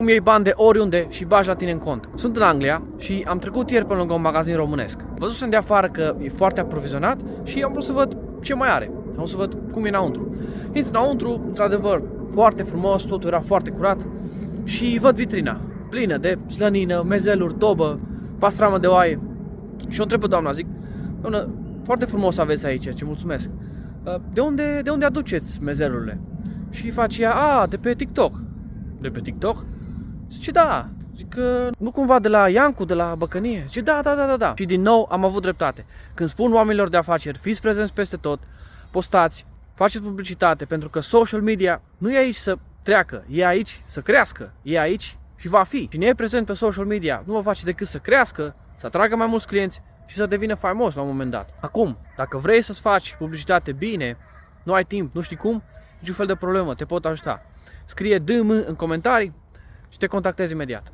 Cum iei bani de oriunde și bagi la tine în cont. Sunt în Anglia și am trecut ieri pe lângă un magazin românesc. Văzusem de afară că e foarte aprovizionat și am vrut să văd ce mai are. Am vrut să văd cum e înăuntru. Intru înăuntru, într-adevăr, foarte frumos, totul era foarte curat și văd vitrina plină de slănină, mezeluri, dobă, pastramă de oaie. Și o întreb pe doamna, zic: doamnă, foarte frumos aveți aici, ce mulțumesc. De unde aduceți mezelurile? Și face ea: de pe TikTok. De pe TikTok? Zice: da. Zic că nu cumva de la Iancu, de la Băcănie? Zice: da. Și din nou am avut dreptate. Când spun oamenilor de afaceri: fiți prezenți peste tot, postați, faceți publicitate, pentru că social media nu e aici să treacă, e aici să crească, e aici și va fi. Cine e prezent pe social media nu va face decât să crească, să atragă mai mulți clienți și să devină faimos la un moment dat. Acum, dacă vrei să-ți faci publicitate bine, nu ai timp, nu știi cum, niciun fel de problemă, te pot ajuta. Scrie DM în comentarii și te contactez imediat.